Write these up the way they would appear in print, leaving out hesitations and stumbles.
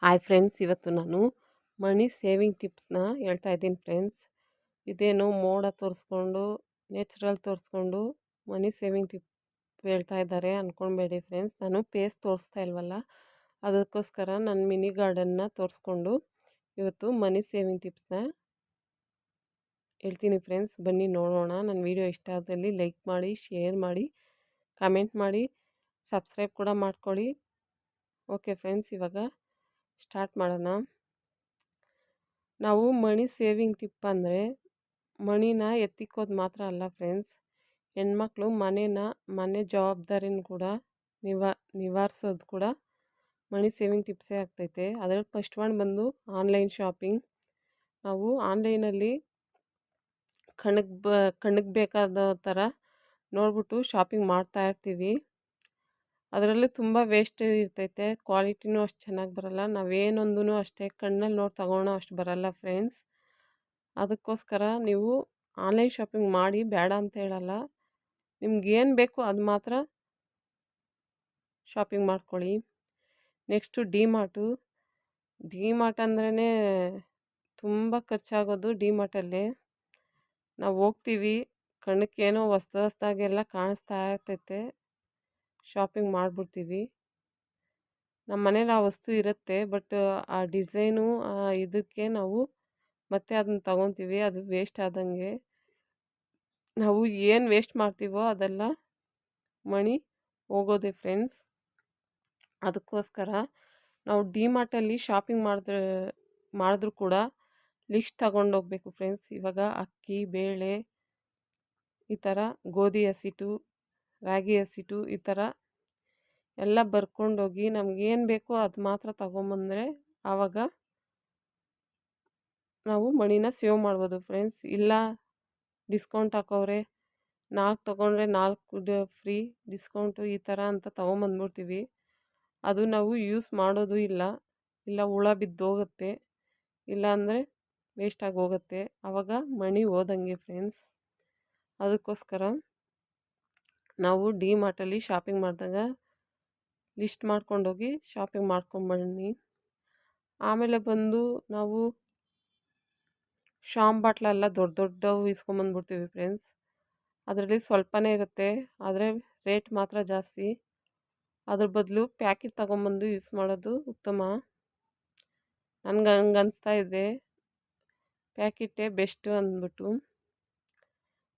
Hi friends, ಇವತ್ತು ನಾನು ಮನಿ saving ಟಿಪ್ಸ್ನ ಹೇಳ್ತಾ ಇದ್ದೀನಿ ಫ್ರೆಂಡ್ಸ್. ಇದೇನು ಮೋಡ ತೋರಿಸ್ಕೊಂಡು ನೇಚರಲ್ ತೋರಿಸ್ಕೊಂಡು ಮನಿ ಸೇವಿಂಗ್ ಟಿಪ್ ಹೇಳ್ತಾ ಇದ್ದಾರೆ ಅಂದ್ಕೊಳ್ಬೇಡಿ ಫ್ರೆಂಡ್ಸ್. ನಾನು ಪೇಸ್ ತೋರಿಸ್ತಾ ಇಲ್ವಲ್ಲ, ಅದಕ್ಕೋಸ್ಕರ ನನ್ನ ಮಿನಿ ಗಾರ್ಡನ್ನ ತೋರಿಸ್ಕೊಂಡು ಇವತ್ತು ಮನಿ ಸೇವಿಂಗ್ ಟಿಪ್ಸ್ನ ಹೇಳ್ತೀನಿ ಫ್ರೆಂಡ್ಸ್. ಬನ್ನಿ ನೋಡೋಣ. ನನ್ನ ವಿಡಿಯೋ ಇಷ್ಟ ಆದಲ್ಲಿ ಲೈಕ್ ಮಾಡಿ, ಶೇರ್ ಮಾಡಿ, ಕಮೆಂಟ್ ಮಾಡಿ, ಸಬ್ಸ್ಕ್ರೈಬ್ ಕೂಡ ಮಾಡ್ಕೊಳ್ಳಿ. ಓಕೆ ಫ್ರೆಂಡ್ಸ್, ಇವಾಗ ಸ್ಟಾರ್ಟ್ ಮಾಡೋಣ. ನಾವು ಮನಿ ಸೇವಿಂಗ್ ಟಿಪ್ ಅಂದರೆ ಮಣಿನ ಎತ್ತಿಕ್ಕೋದು ಮಾತ್ರ ಅಲ್ಲ ಫ್ರೆಂಡ್ಸ್. ಹೆಣ್ಮಕ್ಳು ಮನೆ ಜವಾಬ್ದಾರಿನ ಕೂಡ ನಿವಾರಿಸೋದು ಕೂಡ ಮನಿ ಸೇವಿಂಗ್ ಟಿಪ್ಸೇ ಆಗ್ತೈತೆ. ಅದರಲ್ಲಿ ಫಸ್ಟ್ ಒನ್ ಬಂದು ಆನ್ಲೈನ್ ಶಾಪಿಂಗ್. ನಾವು ಆನ್ಲೈನಲ್ಲಿ ಕಣ್ಣಿಗೆ ಬೇಕಾದ ಥರ ನೋಡ್ಬಿಟ್ಟು ಶಾಪಿಂಗ್ ಮಾಡ್ತಾ ಇರ್ತೀವಿ. ಅದರಲ್ಲಿ ತುಂಬ ವೇಸ್ಟ್ ಇರ್ತೈತೆ, ಕ್ವಾಲಿಟಿನೂ ಅಷ್ಟು ಚೆನ್ನಾಗಿ ಬರೋಲ್ಲ. ನಾವೇನೊಂದೂ ಅಷ್ಟೇ ಕಣ್ಣಲ್ಲಿ ನೋಡಿ ತಗೊಳ್ಳೋ ಅಷ್ಟು ಬರೋಲ್ಲ ಫ್ರೆಂಡ್ಸ್. ಅದಕ್ಕೋಸ್ಕರ ನೀವು ಆನ್ಲೈನ್ ಶಾಪಿಂಗ್ ಮಾಡಿ, ಬೇಡ ಅಂತ ಹೇಳಲ್ಲ. ನಿಮ್ಗೇನು ಬೇಕು ಅದು ಮಾತ್ರ ಶಾಪಿಂಗ್ ಮಾಡ್ಕೊಳ್ಳಿ. ನೆಕ್ಸ್ಟು ಡಿಮಾರ್ಟ್ ಅಂದ್ರೇ ತುಂಬ ಖರ್ಚಾಗೋದು. ಡಿಮಾರ್ಟಲ್ಲಿ ನಾವು ಹೋಗ್ತೀವಿ, ಕಣ್ಣಕ್ಕೇನೋ ಹೊಸ್ದಾಗೆಲ್ಲ ಕಾಣಿಸ್ತಾ ಇರ್ತೈತೆ, ಶಾಪಿಂಗ್ ಮಾಡಿಬಿಡ್ತೀವಿ. ನಮ್ಮ ಮನೇಲಿ ಆ ವಸ್ತು ಇರುತ್ತೆ, ಬಟ್ ಆ ಡಿಸೈನು ಇದಕ್ಕೆ ನಾವು ಮತ್ತೆ ಅದನ್ನ ತಗೊತೀವಿ. ಅದು ವೇಸ್ಟ್ ಆದಂಗೆ. ನಾವು ಏನು ವೇಸ್ಟ್ ಮಾಡ್ತೀವೋ ಅದೆಲ್ಲ ಮನಿ ಹೋಗೋದೆ ಫ್ರೆಂಡ್ಸ್. ಅದಕ್ಕೋಸ್ಕರ ನಾವು ಡಿಮಾರ್ಟಲ್ಲಿ ಶಾಪಿಂಗ್ ಮಾಡಿದ್ರೂ ಕೂಡ ಲಿಸ್ಟ್ ತಗೊಂಡೋಗ್ಬೇಕು ಫ್ರೆಂಡ್ಸ್. ಇವಾಗ ಅಕ್ಕಿ, ಬೇಳೆ, ಈ ಥರ ಗೋಧಿ ಹಸಿಟ್ಟು, ರಾಗಿ ಹಸಿಟ್ಟು, ಈ ಥರ ಎಲ್ಲ ಬರ್ಕೊಂಡೋಗಿ ನಮಗೇನು ಬೇಕೋ ಅದು ಮಾತ್ರ ತಗೊಂಬಂದರೆ ಆವಾಗ ನಾವು ಮಣಿನ ಸೇವ್ ಮಾಡ್ಬೋದು ಫ್ರೆಂಡ್ಸ್. ಇಲ್ಲ ಡಿಸ್ಕೌಂಟ್ ಹಾಕೋರೆ, 4 ತೊಗೊಂಡ್ರೆ 4 ಫ್ರೀ ಡಿಸ್ಕೌಂಟು, ಈ ಥರ ಅಂತ ತೊಗೊಂಬಂದ್ಬಿಡ್ತೀವಿ. ಅದು ನಾವು ಯೂಸ್ ಮಾಡೋದು ಇಲ್ಲ ಹುಳ ಬಿದ್ದೋಗುತ್ತೆ, ಇಲ್ಲ ಅಂದರೆ ವೇಸ್ಟಾಗಿ ಹೋಗುತ್ತೆ. ಆವಾಗ ಮಣಿ ಹೋದಂಗೆ ಫ್ರೆಂಡ್ಸ್. ಅದಕ್ಕೋಸ್ಕರ ನಾವು ಡಿಮಾರ್ಟಲ್ಲಿ ಶಾಪಿಂಗ್ ಮಾಡಿದಾಗ ಲಿಸ್ಟ್ ಮಾಡ್ಕೊಂಡೋಗಿ ಶಾಪಿಂಗ್ ಮಾಡ್ಕೊಂಬನ್ನಿ. ಆಮೇಲೆ ಬಂದು ನಾವು ಶಾಂಪ್ ಬಾಟ್ಲೆಲ್ಲ ದೊಡ್ಡವು ಇಸ್ಕೊಂಬಂದ್ಬಿಡ್ತೀವಿ ಫ್ರೆಂಡ್ಸ್. ಅದರಲ್ಲಿ ಸ್ವಲ್ಪನೇ ಇರುತ್ತೆ, ಆದರೆ ರೇಟ್ ಮಾತ್ರ ಜಾಸ್ತಿ. ಅದ್ರ ಬದಲು ಪ್ಯಾಕೆಟ್ ತೊಗೊಂಬಂದು ಯೂಸ್ ಮಾಡೋದು ಉತ್ತಮ. ನನಗೆ ಹಂಗೆ ಅನಿಸ್ತಾ ಇದೆ, ಪ್ಯಾಕೆಟೇ ಬೆಸ್ಟು ಅಂದ್ಬಿಟ್ಟು.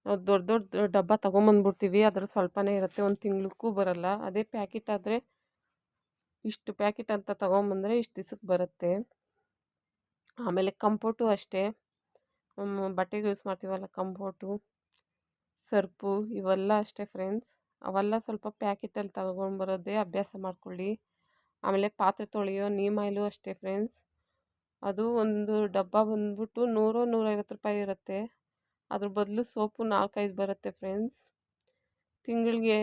ನಾವು ದೊಡ್ಡ ಡಬ್ಬ ತೊಗೊಂಬಂದ್ಬಿಡ್ತೀವಿ, ಅದ್ರ ಸ್ವಲ್ಪನೇ ಇರುತ್ತೆ, 1 ತಿಂಗ್ಳಿಗೂ ಬರೋಲ್ಲ. ಅದೇ ಪ್ಯಾಕೆಟ್ ಆದರೆ ಇಷ್ಟು ಪ್ಯಾಕೆಟ್ ಅಂತ ತೊಗೊಂಬಂದರೆ ಇಷ್ಟು ದಿವ್ಸಕ್ಕೆ ಬರುತ್ತೆ. ಆಮೇಲೆ ಕಂಫರ್ಟು ಅಷ್ಟೇ, ಬಟ್ಟೆಗೆ ಯೂಸ್ ಮಾಡ್ತೀವಲ್ಲ ಕಂಫರ್ಟು, ಸರ್ಪು, ಇವೆಲ್ಲ ಅಷ್ಟೇ ಫ್ರೆಂಡ್ಸ್. ಅವೆಲ್ಲ ಸ್ವಲ್ಪ ಪ್ಯಾಕೆಟಲ್ಲಿ ತಗೊಂಡ್ಬರೋದೇ ಅಭ್ಯಾಸ ಮಾಡ್ಕೊಳ್ಳಿ. ಆಮೇಲೆ ಪಾತ್ರೆ ತೊಳೆಯೋ ನೀಮ್ ಆಯಿಲು ಅಷ್ಟೇ ಫ್ರೆಂಡ್ಸ್. ಅದು ಒಂದು ಡಬ್ಬ ಬಂದ್ಬಿಟ್ಟು 100-150 ರೂಪಾಯಿ ಇರುತ್ತೆ. ಅದ್ರ ಬದಲು ಸೋಪು 4-5 ಬರುತ್ತೆ ಫ್ರೆಂಡ್ಸ್. ತಿಂಗಳಿಗೆ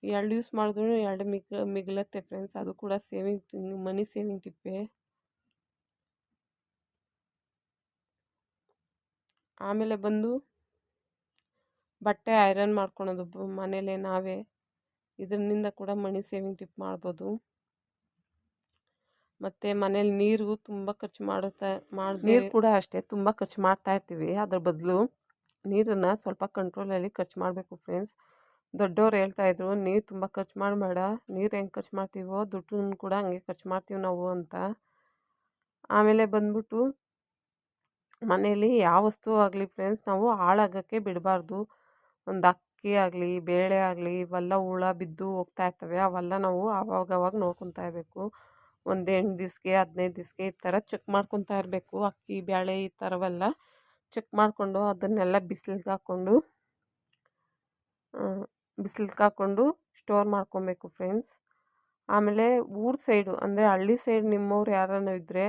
2 ಯೂಸ್ ಮಾಡಿದ್ರೂ 2 ಮಿಗಲತ್ತೆ ಫ್ರೆಂಡ್ಸ್. ಅದು ಕೂಡ ಮನಿ ಸೇವಿಂಗ್ ಟಿಪ್ಪೇ. ಆಮೇಲೆ ಬಂದು ಬಟ್ಟೆ ಐರನ್ ಮಾಡ್ಕೊಳೋದು ಮನೇಲೇ ನಾವೇ, ಇದರಿಂದ ಕೂಡ ಮನಿ ಸೇವಿಂಗ್ ಟಿಪ್ ಮಾಡ್ಬೋದು. ಮತ್ತು ಮನೇಲಿ ನೀರು ತುಂಬ ಖರ್ಚು ನೀರು ಕೂಡ ಅಷ್ಟೇ ತುಂಬ ಖರ್ಚು ಮಾಡ್ತಾಯಿರ್ತೀವಿ. ಅದ್ರ ಬದಲು ನೀರನ್ನು ಸ್ವಲ್ಪ ಕಂಟ್ರೋಲಲ್ಲಿ ಖರ್ಚು ಮಾಡಬೇಕು ಫ್ರೆಂಡ್ಸ್. ದೊಡ್ಡವ್ರು ಹೇಳ್ತಾಯಿದ್ರು, ನೀರು ತುಂಬ ಖರ್ಚು ಮಾಡಬೇಡ, ನೀರು ಹೆಂಗೆ ಖರ್ಚು ಮಾಡ್ತೀವೋ ದುಡ್ಡನ್ನು ಕೂಡ ಹಂಗೆ ಖರ್ಚು ಮಾಡ್ತೀವಿ ನಾವು ಅಂತ. ಆಮೇಲೆ ಬಂದ್ಬಿಟ್ಟು ಮನೇಲಿ ಯಾವ ವಸ್ತು ಆಗಲಿ ಫ್ರೆಂಡ್ಸ್, ನಾವು ಹಾಳಾಗೋಕ್ಕೆ ಬಿಡಬಾರ್ದು. ಒಂದು ಅಕ್ಕಿ ಆಗಲಿ, ಬೇಳೆ ಆಗಲಿ, ಇವೆಲ್ಲ ಹುಳ ಬಿದ್ದು ಹೋಗ್ತಾ ಇರ್ತವೆ. ಅವೆಲ್ಲ ನಾವು ಆವಾಗವಾಗ ನೋಡ್ಕೊತಾ ಇರಬೇಕು. ಒಂದು 8 ದಿವಸಕ್ಕೆ 15 ದಿವಸಕ್ಕೆ ಈ ಥರ ಚೆಕ್ ಮಾಡ್ಕೊತಾ ಇರಬೇಕು. ಅಕ್ಕಿ, ಬೇಳೆ ಈ ಥರವೆಲ್ಲ ಚೆಕ್ ಮಾಡಿಕೊಂಡು ಅದನ್ನೆಲ್ಲ ಬಿಸಿಲಿಗೆ ಹಾಕ್ಕೊಂಡು ಸ್ಟೋರ್ ಮಾಡ್ಕೊಬೇಕು ಫ್ರೆಂಡ್ಸ್. ಆಮೇಲೆ ಊರ ಸೈಡು ಅಂದರೆ ಹಳ್ಳಿ ಸೈಡ್ ನಿಮ್ಮವ್ರು ಯಾರನ್ನ ಇದ್ದರೆ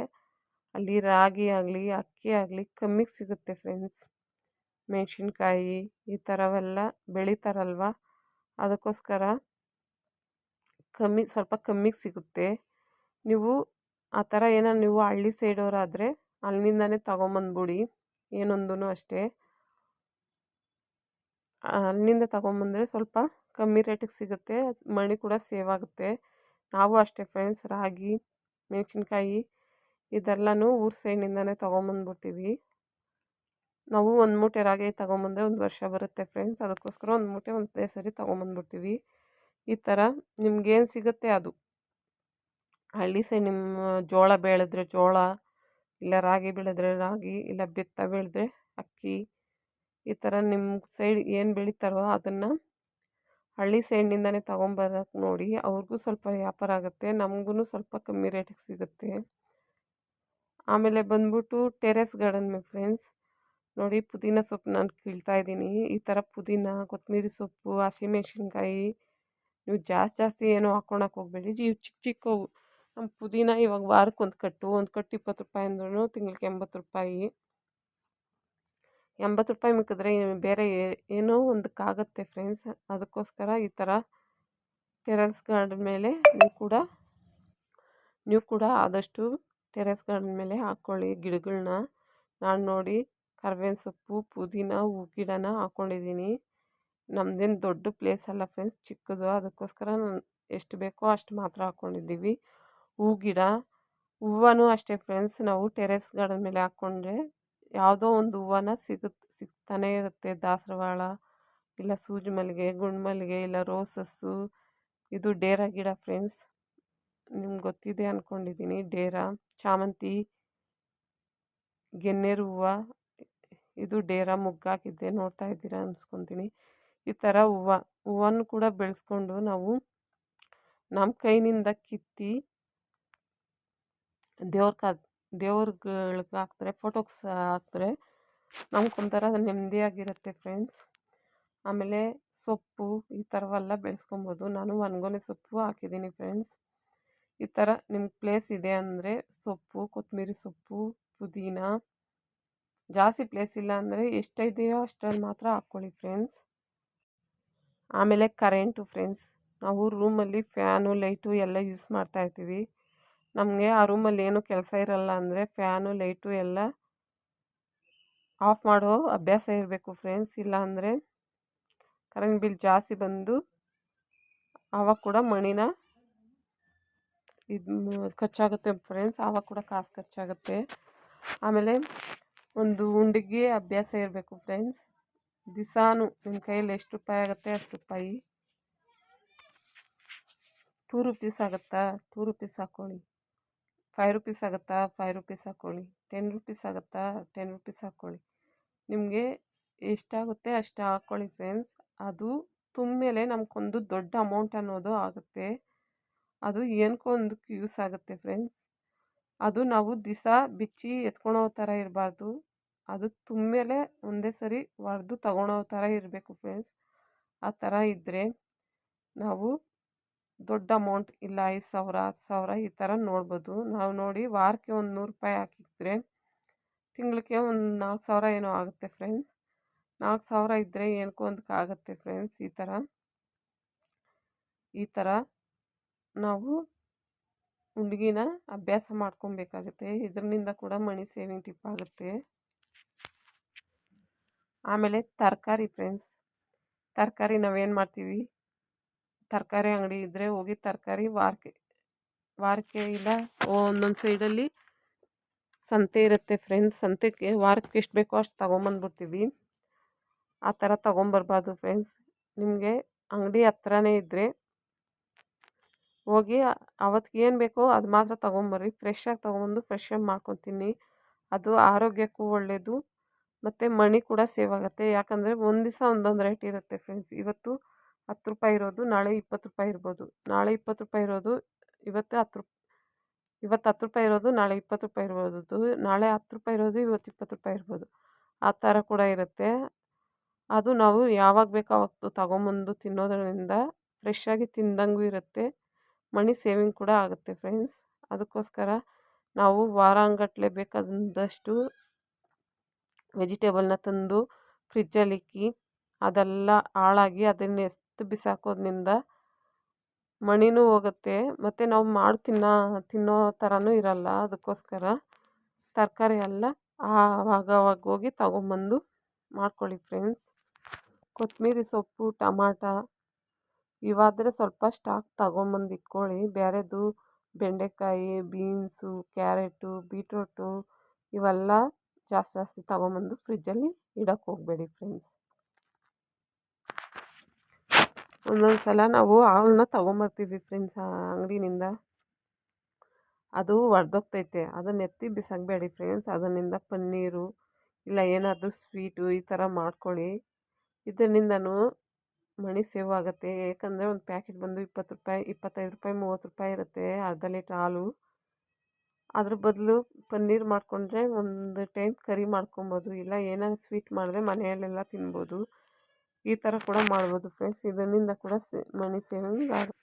ಅಲ್ಲಿ ರಾಗಿ ಆಗಲಿ, ಅಕ್ಕಿ ಆಗಲಿ ಕಮ್ಮಿಗೆ ಸಿಗುತ್ತೆ ಫ್ರೆಂಡ್ಸ್. ಮೆಣಸಿನ್ಕಾಯಿ ಈ ಥರವೆಲ್ಲ ಬೆಳೀತಾರಲ್ವ, ಅದಕ್ಕೋಸ್ಕರ ಸ್ವಲ್ಪ ಕಮ್ಮಿಗೆ ಸಿಗುತ್ತೆ. ನೀವು ಆ ಥರ ನೀವು ಹಳ್ಳಿ ಸೈಡವರಾದರೆ ಅಲ್ಲಿಂದನೇ ತೊಗೊಂಬಂದ್ಬಿಡಿ. ಏನೊಂದೂ ಅಷ್ಟೇ ಅಲ್ಲಿಂದ ತೊಗೊಂಬಂದರೆ ಸ್ವಲ್ಪ ಕಮ್ಮಿ ರೇಟಿಗೆ ಸಿಗುತ್ತೆ, ಮಣಿ ಕೂಡ ಸೇವ್ ಆಗುತ್ತೆ. ನಾವು ಅಷ್ಟೇ ಫ್ರೆಂಡ್ಸ್, ರಾಗಿ, ಮೆಣಸಿನ್ಕಾಯಿ ಇದೆಲ್ಲನೂ ಊರು ಸೈಡಿಂದನೇ ತೊಗೊಂಬಂದ್ಬಿಡ್ತೀವಿ. ನಾವು ಒಂದು ಮೂಟೆ ರಾಗಿ ತೊಗೊಂಬಂದ್ರೆ ಒಂದು ವರ್ಷ ಬರುತ್ತೆ ಫ್ರೆಂಡ್ಸ್. ಅದಕ್ಕೋಸ್ಕರ ಒಂದು ಮೂಟೆ ಒಂದೇ ಸರಿ ತೊಗೊಂಬಂದ್ಬಿಡ್ತೀವಿ. ಈ ಥರ ನಿಮ್ಗೇನು ಸಿಗುತ್ತೆ ಅದು. ಹಳ್ಳಿ ಸೈಡ್ ನಿಮ್ಮ ಜೋಳ ಬೆಳೆದ್ರೆ ಜೋಳ, ಇಲ್ಲ ರಾಗಿ ಬೆಳೆದ್ರೆ ರಾಗಿ, ಇಲ್ಲ ಭತ್ತ ಬೆಳೆದ್ರೆ ಅಕ್ಕಿ, ಈ ಥರ ನಿಮ್ಮ ಸೈಡ್ ಏನು ಬೆಳೀತಾರೋ ಅದನ್ನು ಹಳ್ಳಿ ಸೈಡ್ನಿಂದನೇ ತೊಗೊಂಬರೋಕ್ಕೆ ನೋಡಿ. ಅವ್ರಿಗೂ ಸ್ವಲ್ಪ ವ್ಯಾಪಾರ ಆಗುತ್ತೆ, ನಮಗೂ ಸ್ವಲ್ಪ ಕಮ್ಮಿ ರೇಟಿಗೆ ಸಿಗುತ್ತೆ. ಆಮೇಲೆ ಬಂದ್ಬಿಟ್ಟು ಟೆರೆಸ್ ಗಾರ್ಡನ್ ಫ್ರೆಂಡ್ಸ್. ನೋಡಿ ಪುದೀನ ಸೊಪ್ಪು ನಾನು ಕೀಳ್ತಾಯಿದ್ದೀನಿ. ಈ ಥರ ಪುದೀನ, ಕೊತ್ತಂಬರಿ ಸೊಪ್ಪು, ಹಸಿಮೆಣ್ಸಿನ್ಕಾಯಿ ನೀವು ಜಾಸ್ತಿ ಏನೂ ಹಾಕ್ಕೊಳಕ್ಕೆ ಹೋಗಬೇಡಿ. ಇವು ಚಿಕ್ಕ ಚಿಕ್ಕವು. ನಮ್ಮ ಪುದೀನ ಇವಾಗ ವಾರಕ್ಕೆ ಒಂದು ಕಟ್ಟು 20 ರೂಪಾಯಿ ಅಂದ್ರೂ ತಿಂಗಳಿಗೆ 80 ರೂಪಾಯಿ. 80 ರೂಪಾಯಿ ಮಿಕ್ಕಿದ್ರೆ ಬೇರೆ ಏನೋ ಒಂದಕ್ಕಾಗತ್ತೆ ಫ್ರೆಂಡ್ಸ್. ಅದಕ್ಕೋಸ್ಕರ ಈ ಥರ ಟೆರೆಸ್ ಗಾರ್ಡನ್ ಮೇಲೆ ನೀವು ಕೂಡ ಆದಷ್ಟು ಟೆರೆಸ್ ಗಾರ್ಡನ್ ಮೇಲೆ ಹಾಕ್ಕೊಳ್ಳಿ ಗಿಡಗಳನ್ನ. ನಾನು ನೋಡಿ ಕರ್ಬೇವಿನ ಸೊಪ್ಪು, ಪುದೀನ, ಹೂ ಗಿಡನ ಹಾಕ್ಕೊಂಡಿದ್ದೀನಿ. ನಮ್ಮದೇನು ದೊಡ್ಡ ಪ್ಲೇಸ್ ಅಲ್ಲ ಫ್ರೆಂಡ್ಸ್, ಚಿಕ್ಕದು. ಅದಕ್ಕೋಸ್ಕರ ನಾನು ಎಷ್ಟು ಬೇಕೋ ಅಷ್ಟು ಮಾತ್ರ ಹಾಕ್ಕೊಂಡಿದ್ದೀವಿ. ಹೂವನೂ ಅಷ್ಟೇ ಫ್ರೆಂಡ್ಸ್. ನಾವು ಟೆರೆಸ್ ಗಾರ್ಡನ್ ಮೇಲೆ ಹಾಕ್ಕೊಂಡ್ರೆ ಯಾವುದೋ ಒಂದು ಹೂವನ ಸಿಗ್ತಾನೇ ಇರುತ್ತೆ. ದಾಸವಾಳ, ಇಲ್ಲ ಸೂಜಿ ಮಲ್ಲಿಗೆ, ಗುಂಡು ಮಲ್ಲಿಗೆ, ಇಲ್ಲ ರೋಸಸ್ಸು. ಇದು ಡೇರ ಗಿಡ ಫ್ರೆಂಡ್ಸ್, ನಿಮ್ಗೆ ಗೊತ್ತಿದೆ ಅಂದ್ಕೊಂಡಿದ್ದೀನಿ. ಡೇರ, ಚಾಮಂತಿ, ಗೆನ್ನೇರು ಹೂವು, ಇದು ಡೇರ ಮುಗ್ಗಾಕಿದ್ದೆ ನೋಡ್ತಾ ಇದ್ದೀರಾ ಅನ್ಸ್ಕೊತೀನಿ. ಈ ಥರ ಹೂವನ್ನು ಕೂಡ ಬೆಳೆಸ್ಕೊಂಡು ನಾವು ನಮ್ಮ ಕೈನಿಂದ ಕಿತ್ತಿ ದೇವ್ರುಗಳಿಗೆ ಹಾಕಿದ್ರೆ, ಫೋಟೋಸ್ ಹಾಕಿದ್ರೆ ನಮ್ಗೊಂಥರ ನೆಮ್ಮದಿಯಾಗಿರುತ್ತೆ ಫ್ರೆಂಡ್ಸ್. ಆಮೇಲೆ ಸೊಪ್ಪು ಈ ಥರವೆಲ್ಲ ಬೆಳೆಸ್ಕೊಬೋದು. ನಾನು ಒಣಗೊನೆ ಸೊಪ್ಪು ಹಾಕಿದ್ದೀನಿ ಫ್ರೆಂಡ್ಸ್. ಈ ಥರ ನಿಮ್ಗೆ ಪ್ಲೇಸ್ ಇದೆ ಅಂದರೆ ಸೊಪ್ಪು, ಕೊತ್ತಂಬರಿ ಸೊಪ್ಪು, ಪುದೀನ, ಜಾಸ್ತಿ ಪ್ಲೇಸ್ ಇಲ್ಲ ಅಂದರೆ ಎಷ್ಟಿದೆಯೋ ಅಷ್ಟರಲ್ಲಿ ಮಾತ್ರ ಹಾಕ್ಕೊಳ್ಳಿ ಫ್ರೆಂಡ್ಸ್. ಆಮೇಲೆ ಕರೆಂಟು ಫ್ರೆಂಡ್ಸ್. ನಾವು ರೂಮಲ್ಲಿ ಫ್ಯಾನು, ಲೈಟು ಎಲ್ಲ ಯೂಸ್ ಮಾಡ್ತಾಯಿರ್ತೀವಿ. ನಮಗೆ ಆ ರೂಮಲ್ಲಿ ಏನೂ ಕೆಲಸ ಇರಲ್ಲ ಅಂದರೆ ಫ್ಯಾನು, ಲೈಟು ಎಲ್ಲ ಆಫ್ ಮಾಡೋ ಅಭ್ಯಾಸ ಇರಬೇಕು ಫ್ರೆಂಡ್ಸ್. ಇಲ್ಲ ಅಂದರೆ ಕರೆಂಟ್ ಬಿಲ್ ಜಾಸ್ತಿ ಬಂದು ಆವಾಗ ಕೂಡ ಮಣಿನ ಖರ್ಚಾಗುತ್ತೆ ಫ್ರೆಂಡ್ಸ್. ಆವಾಗ ಕೂಡ ಕಾಸು ಖರ್ಚಾಗುತ್ತೆ. ಆಮೇಲೆ ಒಂದು ಉಂಡಿಗೆ ಅಭ್ಯಾಸ ಇರಬೇಕು ಫ್ರೆಂಡ್ಸ್. ದಿಸಾನು ನಿಮ್ಮ ಕೈಯಲ್ಲಿ ಎಷ್ಟು ರೂಪಾಯಿ ಆಗುತ್ತೆ ಅಷ್ಟು ರೂಪಾಯಿ. 2 ರೂಪೀಸ್ ಆಗುತ್ತಾ 2 ರೂಪೀಸ್ ಹಾಕ್ಕೊಳ್ಳಿ. 5 ರೂಪೀಸ್ ಆಗುತ್ತಾ 5 ರೂಪೀಸ್ ಹಾಕ್ಕೊಳ್ಳಿ. 10 ರೂಪೀಸ್ ಆಗುತ್ತಾ 10 ರೂಪೀಸ್ ಹಾಕ್ಕೊಳ್ಳಿ. ನಿಮಗೆ ಎಷ್ಟಾಗುತ್ತೆ ಅಷ್ಟು ಹಾಕ್ಕೊಳ್ಳಿ ಫ್ರೆಂಡ್ಸ್. ಅದು ತುಂಬ್ಮೇಲೆ ನಮಗೊಂದು ದೊಡ್ಡ ಅಮೌಂಟ್ ಅನ್ನೋದು ಆಗುತ್ತೆ. ಅದು ಏನಕ್ಕೋ ಒಂದಕ್ಕೆ ಯೂಸ್ ಆಗುತ್ತೆ ಫ್ರೆಂಡ್ಸ್. ಅದು ನಾವು ದಿವಸ ಬಿಚ್ಚಿ ಎತ್ಕೊಳೋ ಥರ ಇರಬಾರ್ದು. ಅದು ತುಂಬ್ಮೇಲೆ ಒಂದೇ ಸರಿ ಹೊಡೆದು ತಗೊಳೋ ಥರ ಇರಬೇಕು ಫ್ರೆಂಡ್ಸ್. ಆ ಥರ ಇದ್ದರೆ ನಾವು ದೊಡ್ಡ ಅಮೌಂಟ್, ಇಲ್ಲ 5,000 10,000 ಈ ಥರ ನೋಡ್ಬೋದು. ನಾವು ನೋಡಿ ವಾರಕ್ಕೆ ಒಂದು 100 ರೂಪಾಯಿ ಹಾಕಿದ್ರೆ ತಿಂಗಳಿಗೆ ಒಂದು 4,000 ಏನೋ ಆಗುತ್ತೆ ಫ್ರೆಂಡ್ಸ್. 4,000 ಇದ್ದರೆ ಏನಕ್ಕೋ ಒಂದಕ್ಕೆ ಆಗುತ್ತೆ ಫ್ರೆಂಡ್ಸ್. ಈ ಥರ ನಾವು ಉಂಡಿಗೆನ ಅಭ್ಯಾಸ ಮಾಡ್ಕೊಬೇಕಾಗುತ್ತೆ. ಇದರಿಂದ ಕೂಡ ಮನಿ ಸೇವಿಂಗ್ ಟಿಪ್ ಆಗುತ್ತೆ. ಆಮೇಲೆ ತರಕಾರಿ ಫ್ರೆಂಡ್ಸ್. ತರಕಾರಿ ನಾವೇನು ಮಾಡ್ತೀವಿ, ತರಕಾರಿ ಅಂಗಡಿ ಇದ್ದರೆ ಹೋಗಿ ತರಕಾರಿ ವಾರಕ್ಕೆ ಇಲ್ಲ ಒಂದೊಂದು ಸೈಡಲ್ಲಿ ಸಂತೆ ಇರುತ್ತೆ ಫ್ರೆಂಡ್ಸ್. ಸಂತೆಗೆ ವಾರಕ್ಕೆ ಎಷ್ಟು ಬೇಕೋ ಅಷ್ಟು ತೊಗೊಂಬಂದ್ಬಿಡ್ತೀವಿ. ಆ ಥರ ತೊಗೊಂಬರ್ಬಾರ್ದು ಫ್ರೆಂಡ್ಸ್. ನಿಮಗೆ ಅಂಗಡಿ ಹತ್ರನೇ ಇದ್ದರೆ ಹೋಗಿ ಅವತ್ತಿಗೆ ಏನು ಬೇಕೋ ಅದು ಮಾತ್ರ ತೊಗೊಂಬರ್ರಿ. ಫ್ರೆಶ್ಶಾಗಿ ತೊಗೊಂಬಂದು ಫ್ರೆಶ್ಶಾಗಿ ಮಾಡ್ಕೊತೀನಿ. ಅದು ಆರೋಗ್ಯಕ್ಕೂ ಒಳ್ಳೆಯದು ಮತ್ತು ಮನಿ ಕೂಡ ಸೇವ್ ಆಗುತ್ತೆ. ಯಾಕಂದರೆ ಒಂದು ದಿವಸ ಒಂದೊಂದು ರೇಟ್ ಇರುತ್ತೆ ಫ್ರೆಂಡ್ಸ್. ಇವತ್ತು 10 ರೂಪಾಯಿ ಇರೋದು ನಾಳೆ 20 ರೂಪಾಯಿ ಇರ್ಬೋದು. ನಾಳೆ 20 ರೂಪಾಯಿ ಇರೋದು ಇವತ್ತು 10 ರೂಪಾಯಿ ಇರೋದು ನಾಳೆ 20 ರೂಪಾಯಿ ಇರ್ಬೋದು. ನಾಳೆ 10 ರೂಪಾಯಿ ಇರೋದು ಇವತ್ತು 20 ರೂಪಾಯಿ ಇರ್ಬೋದು. ಆ ಥರ ಕೂಡ ಇರುತ್ತೆ. ಅದು ನಾವು ಯಾವಾಗ ಬೇಕೋ ಆವತ್ತು ತೊಗೊಂಬಂದು ತಿನ್ನೋದ್ರಿಂದ ಫ್ರೆಶ್ಶಾಗಿ ತಿಂದಂಗೂ ಇರುತ್ತೆ, ಮನಿ ಸೇವಿಂಗ್ ಕೂಡ ಆಗುತ್ತೆ ಫ್ರೆಂಡ್ಸ್. ಅದಕ್ಕೋಸ್ಕರ ನಾವು ವಾರಾಂಗಟ್ಟಲೆ ಬೇಕಾದಷ್ಟು ವೆಜಿಟೇಬಲ್ನ ತಂದು ಫ್ರಿಜ್ಜಲ್ಲಿ ಇಕ್ಕಿ ಅದೆಲ್ಲ ಹಾಳಾಗಿ ಅದನ್ನು ಎಸ್ದು ಬಿಸಾಕೋದ್ರಿಂದ ಮಣಿನೂ ಹೋಗುತ್ತೆ ಮತ್ತು ನಾವು ತಿನ್ನೋ ಥರನೂ ಇರಲ್ಲ. ಅದಕ್ಕೋಸ್ಕರ ತರಕಾರಿ ಎಲ್ಲ ಆವಾಗವಾಗ ಹೋಗಿ ತೊಗೊಂಬಂದು ಮಾಡ್ಕೊಳ್ಳಿ ಫ್ರೆಂಡ್ಸ್. ಕೊತ್ತಂಬರಿ ಸೊಪ್ಪು, ಟಮಾಟ ಇವಾದರೆ ಸ್ವಲ್ಪ ಸ್ಟಾಕ್ ತೊಗೊಂಬಂದು ಇಟ್ಕೊಳ್ಳಿ. ಬೇರೆದು ಬೆಂಡೆಕಾಯಿ, ಬೀನ್ಸು, ಕ್ಯಾರೆಟು, ಬೀಟ್ರೋಟು ಇವೆಲ್ಲ ಜಾಸ್ತಿ ತೊಗೊಂಬಂದು ಫ್ರಿಜ್ಜಲ್ಲಿ ಇಡೋಕ್ಕೆ ಹೋಗಬೇಡಿ ಫ್ರೆಂಡ್ಸ್. ಒಂದೊಂದು ಸಲ ನಾವು ಹಾಲನ್ನ ತೊಗೊಂಬರ್ತೀವಿ ಫ್ರೆಂಡ್ಸ್ ಅಂಗಡಿನಿಂದ, ಅದು ಒಡೆದೋಗ್ತೈತೆ, ಅದನ್ನ ಎತ್ತಿ ಬಿಸಾಕಬೇಡಿ ಫ್ರೆಂಡ್ಸ್. ಅದರಿಂದ ಪನ್ನೀರು ಇಲ್ಲ ಏನಾದರೂ ಸ್ವೀಟು ಈ ಥರ ಮಾಡ್ಕೊಳ್ಳಿ. ಇದರಿಂದನೂ ಮನಿ ಸೇವ್ ಆಗುತ್ತೆ. ಏಕೆಂದರೆ ಒಂದು ಪ್ಯಾಕೆಟ್ ಬಂದು 20 ರೂಪಾಯಿ, 25 ರೂಪಾಯಿ, 30 ರೂಪಾಯಿ ಇರುತ್ತೆ ಅರ್ಧ ಲೀಟ್ರ್ ಹಾಲು. ಅದ್ರ ಬದಲು ಪನ್ನೀರ್ ಮಾಡಿಕೊಂಡ್ರೆ ಒಂದು ಟೈಮ್ ಕರಿ ಮಾಡ್ಕೊಬೋದು, ಇಲ್ಲ ಏನಾದ್ರು ಸ್ವೀಟ್ ಮಾಡಿದ್ರೆ ಮನೆಯಲ್ಲೆಲ್ಲ ತಿನ್ಬೋದು. ಈ ಥರ ಕೂಡ ಮಾಡ್ಬೋದು ಫ್ರೆಂಡ್ಸ್. ಇದರಿಂದ ಕೂಡ ಮನಿ ಸೇವಿಂಗ್ ಆಗುತ್ತೆ.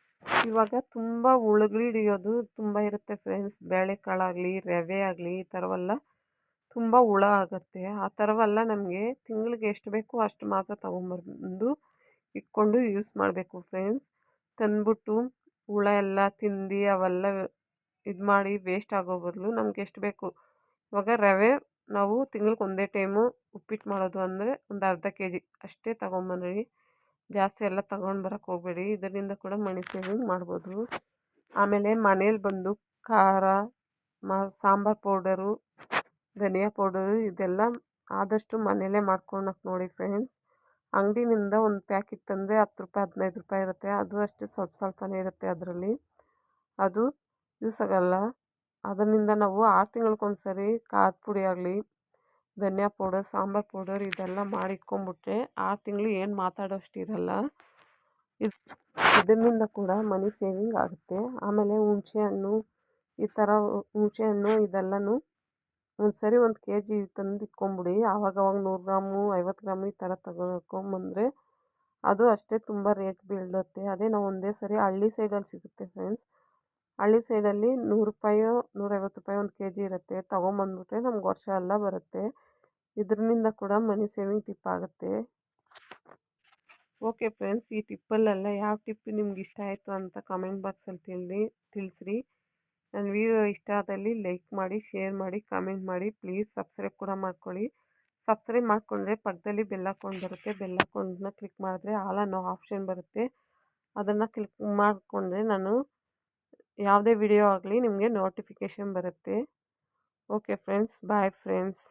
ಇವಾಗ ತುಂಬ ಹಿಡಿಯೋದು ತುಂಬ ಇರುತ್ತೆ ಫ್ರೆಂಡ್ಸ್. ಬೇಳೆಕಾಳಾಗಲಿ, ರವೆ ಆಗಲಿ ಈ ಥರವೆಲ್ಲ ತುಂಬ ಹುಳ ಆಗುತ್ತೆ. ಆ ಥರವೆಲ್ಲ ನಮಗೆ ತಿಂಗಳಿಗೆ ಎಷ್ಟು ಬೇಕೋ ಅಷ್ಟು ಮಾತ್ರ ತೊಗೊಂಬಂದು ಇಟ್ಕೊಂಡು ಯೂಸ್ ಮಾಡಬೇಕು ಫ್ರೆಂಡ್ಸ್. ತಂದ್ಬಿಟ್ಟು ಹುಳ ಎಲ್ಲ ತಿಂದು ಅವೆಲ್ಲ ಇದು ಮಾಡಿ ವೇಸ್ಟ್ ಆಗೋ ಬದಲು ನಮ್ಗೆ ಎಷ್ಟು ಬೇಕು, ಇವಾಗ ರವೆ ನಾವು ತಿಂಗ್ಳಿಗೆ ಒಂದೇ ಟೈಮು ಉಪ್ಪಿಟ್ಟು ಮಾಡೋದು ಅಂದರೆ ಒಂದು ಅರ್ಧ kg ಅಷ್ಟೇ ತೊಗೊಂಬನ್ರಿ, ಜಾಸ್ತಿ ಎಲ್ಲ ತೊಗೊಂಡು ಬರೋಕ್ಕೆ ಹೋಗಬೇಡಿ. ಇದರಿಂದ ಕೂಡ ಮನಿ ಸೇವಿಂಗ್ ಮಾಡ್ಬೋದು. ಆಮೇಲೆ ಮನೇಲಿ ಬಂದು ಖಾರ, ಸಾಂಬಾರು ಪೌಡರು, ಧನಿಯಾ ಪೌಡರು ಇದೆಲ್ಲ ಆದಷ್ಟು ಮನೆಯಲ್ಲೇ ಮಾಡ್ಕೊಳಕ್ಕೆ ನೋಡಿ ಫ್ರೆಂಡ್ಸ್. ಅಂಗಡಿನಿಂದ ಒಂದು ಪ್ಯಾಕೆಟ್ ತಂದರೆ 10 ರೂಪಾಯಿ 15 ರೂಪಾಯಿ ಇರುತ್ತೆ, ಅದು ಅಷ್ಟೇ ಸ್ವಲ್ಪನೇ ಇರುತ್ತೆ ಅದರಲ್ಲಿ, ಅದು ಯೂಸ್ ಆಗೋಲ್ಲ. ಅದರಿಂದ ನಾವು 6 ತಿಂಗಳಿಗೊಂದ್ಸರಿ ಖಾರದ ಪುಡಿ ಆಗಲಿ, ಧನಿಯಾ ಪೌಡರ್, ಸಾಂಬಾರು ಪೌಡರ್ ಇದೆಲ್ಲ ಮಾಡಿ ಇಟ್ಕೊಂಡ್ಬಿಟ್ರೆ 6 ತಿಂಗಳು ಏನು ಮಾತಾಡೋಷ್ಟಿರಲ್ಲ. ಇದರಿಂದ ಕೂಡ ಮನಿ ಸೇವಿಂಗ್ ಆಗುತ್ತೆ. ಆಮೇಲೆ ಹುಣಸೆಹಣ್ಣು ಈ ಥರ ಹುಣಸೆಹಣ್ಣು ಇದೆಲ್ಲನೂ ಒಂದು ಸರಿ 1 kg ತಂದು ಇಟ್ಕೊಂಬಿಡಿ. ಆವಾಗವಾಗ 100 ಗ್ರಾಮು 50 ಗ್ರಾಮು ಈ ಥರ ತಗೊಂಡ್ಬಂದರೆ ಅದು ಅಷ್ಟೇ ತುಂಬ ರೇಟ್ ಬೀಳುತ್ತೆ. ಅದೇ ನಾವು ಒಂದೇ ಸರಿ ಹಳ್ಳಿ ಸೈಡಲ್ಲಿ ಸಿಗುತ್ತೆ ಫ್ರೆಂಡ್ಸ್. ಹಳ್ಳಿ ಸೈಡಲ್ಲಿ 100 ರೂಪಾಯೋ 150 ರೂಪಾಯಿ 1 kg ಇರುತ್ತೆ. ತೊಗೊಂಬಂದ್ಬಿಟ್ರೆ ನಮ್ಗೆ ವರ್ಷ ಎಲ್ಲ ಬರುತ್ತೆ. ಇದರಿಂದ ಕೂಡ ಮನಿ ಸೇವಿಂಗ್ ಟಿಪ್ ಆಗುತ್ತೆ. ಓಕೆ ಫ್ರೆಂಡ್ಸ್, ಈ ಟಿಪ್ಪಲ್ಲೆಲ್ಲ ಯಾವ ಟಿಪ್ ನಿಮ್ಗೆ ಇಷ್ಟ ಆಯಿತು ಅಂತ ಕಮೆಂಟ್ ಬಾಕ್ಸಲ್ಲಿ ತಿಳಿಸ್ರಿ. ನನ್ನ ವಿಡಿಯೋ ಇಷ್ಟ ಆದಲ್ಲಿ ಲೈಕ್ ಮಾಡಿ, ಶೇರ್ ಮಾಡಿ, ಕಾಮೆಂಟ್ ಮಾಡಿ. ಪ್ಲೀಸ್ ಸಬ್ಸ್ಕ್ರೈಬ್ ಕೂಡ ಮಾಡ್ಕೊಳ್ಳಿ. ಸಬ್ಸ್ಕ್ರೈಬ್ ಮಾಡಿಕೊಂಡ್ರೆ ಪಕ್ಕದಲ್ಲಿ ಬೆಲ್ ಹಾಕ್ಕೊಂಡು ಬರುತ್ತೆ, ಬೆಲ್ ಹಾಕ್ಕೊಂಡನ್ನ ಕ್ಲಿಕ್ ಮಾಡಿದ್ರೆ ಆಲ್ ಅನ್ನೋ ಆಪ್ಷನ್ ಬರುತ್ತೆ. ಅದನ್ನು ಕ್ಲಿಕ್ ಮಾಡಿಕೊಂಡ್ರೆ ನಾನು ಯಾವುದೇ ವಿಡಿಯೋ ಆಗಲಿ ನಿಮಗೆ ನೋಟಿಫಿಕೇಷನ್ ಬರುತ್ತೆ. Okay friends, bye friends.